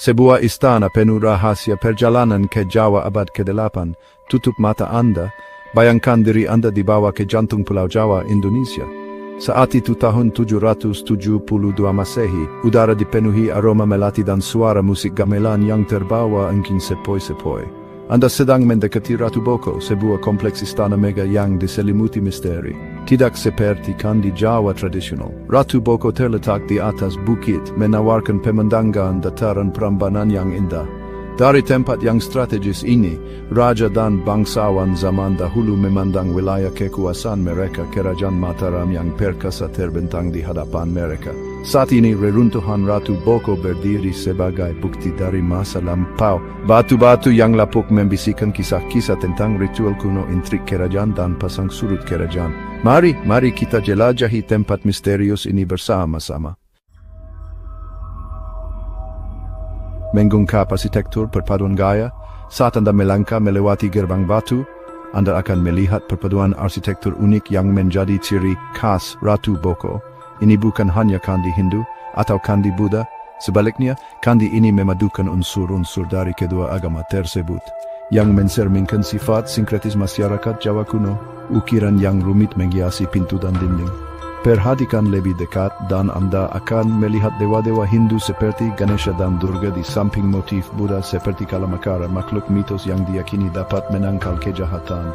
Sebuah istana penuh rahasia perjalanan ke Jawa abad ke-8. Tutup mata Anda, bayangkan diri Anda dibawa ke jantung Pulau Jawa, Indonesia. Saat itu tahun 772 Masehi, udara dipenuhi aroma melati dan suara musik gamelan yang terbawa angin sepoi-sepoi. Anda sedang mendekati Ratu Boko, sebuah kompleks istana mega yang diselimuti misteri. Tidak seperti Candi Jawa tradisional. Ratu Boko terletak di atas bukit, menawarkan pemandangan dataran Prambanan yang indah. Dari tempat yang strategis ini, raja dan bangsawan zaman dahulu memandang wilayah kekuasaan mereka Kerajaan Mataram yang perkasa terbentang di hadapan mereka. Saat ini reruntuhan Ratu Boko berdiri sebagai bukti dari masa lampau. Batu-batu yang lapuk membisikkan kisah-kisah tentang ritual kuno, intrik kerajaan dan pasang surut kerajaan. Mari kita jelajahi tempat misterius ini bersama-sama. Mengungkap arsitektur perpaduan gaya, saat Anda melangkah melewati gerbang batu, Anda akan melihat perpaduan arsitektur unik yang menjadi ciri khas Ratu Boko. Ini bukan hanya candi Hindu atau candi Buddha, sebaliknya candi ini memadukan unsur-unsur dari kedua agama tersebut, yang mencerminkan sifat sinkretis masyarakat Jawa kuno. Ukiran yang rumit menghiasi pintu dan dinding. Perhatikan lebih dekat dan Anda akan melihat dewa-dewa Hindu seperti Ganesha dan Durga di samping motif Buddha seperti Kalamakara, makhluk mitos yang diyakini dapat menangkal kejahatan.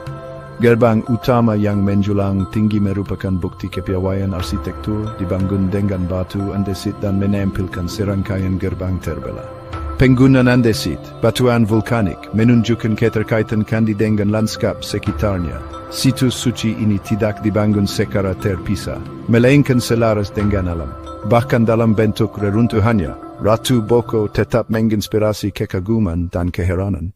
Gerbang utama yang menjulang tinggi merupakan bukti kepiawaian arsitektur, dibangun dengan batu andesit dan menampilkan serangkaian gerbang terbelah. Penggunaan andesit, batuan vulkanik, menunjukkan keterkaitan candi dengan lanskap sekitarnya. Situs suci ini tidak dibangun secara terpisah, melainkan selaras dengan alam. Bahkan dalam bentuk reruntuhannya, Ratu Boko tetap menginspirasi kekaguman dan keheranan.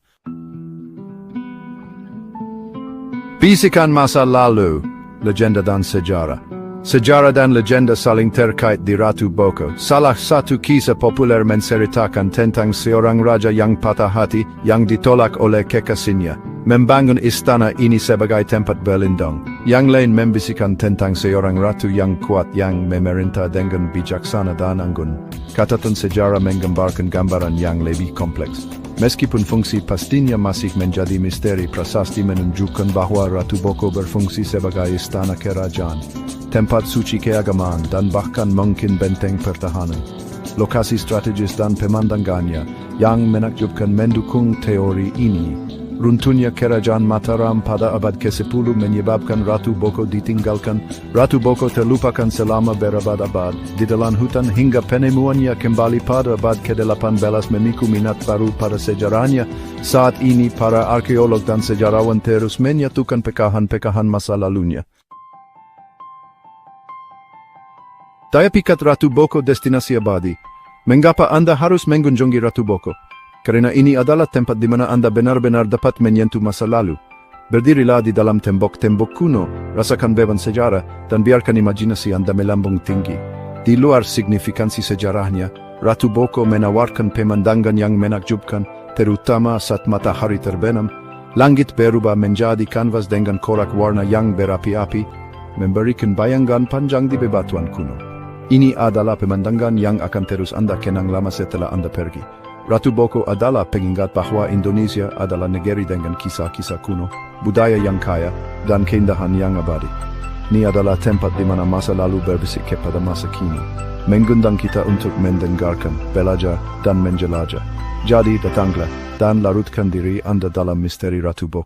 Bisikan masa lalu, legenda dan sejarah. Sejarah dan legenda saling terkait di Ratu Boko. Salah satu kisah populer menceritakan tentang seorang raja yang patah hati yang ditolak oleh kekasihnya, membangun istana ini sebagai tempat berlindung. Yang lain membisikkan tentang seorang ratu yang kuat yang memerintah dengan bijaksana dan anggun. Catatan sejarah menggambarkan gambaran yang lebih kompleks. Meskipun fungsi pastinya masih menjadi misteri, prasasti menunjukkan bahwa Ratu Boko berfungsi sebagai istana kerajaan, tempat suci keagamaan, dan bahkan mungkin benteng pertahanan. Lokasi strategis dan pemandangannya yang menakjubkan mendukung teori ini. Runtuhnya kerajaan Mataram pada abad ke-10 menyebabkan Ratu Boko ditinggalkan. Ratu Boko terlupakan selama berabad-abad di dalam hutan hingga penemuannya kembali pada abad ke-18 memicu minat baru pada sejarahnya. Saat ini para arkeolog dan sejarawan terus menyatukan pekahan-pekahan masa lalunya. Daya pikat Ratu Boko destinasi abadi. Mengapa Anda harus mengunjungi Ratu Boko? Karena ini adalah tempat di mana Anda benar-benar dapat menyentuh masa lalu. Berdirilah di dalam tembok-tembok kuno, rasakan beban sejarah, dan biarkan imajinasi Anda melambung tinggi. Di luar signifikansi sejarahnya, Ratu Boko menawarkan pemandangan yang menakjubkan, terutama saat matahari terbenam. Langit berubah menjadi kanvas dengan korak warna yang berapi-api, memberikan bayangan panjang di bebatuan kuno. Ini adalah pemandangan yang akan terus Anda kenang lama setelah Anda pergi. Ratu Boko adalah pengingat bahwa Indonesia adalah negeri dengan kisah-kisah kuno, budaya yang kaya, dan keindahan yang abadi. Ini adalah tempat di mana masa lalu berbisik kepada masa kini, mengundang kita untuk mendengarkan, belajar, dan menjelajah. Jadi datanglah dan larutkan diri Anda dalam misteri Ratu Boko.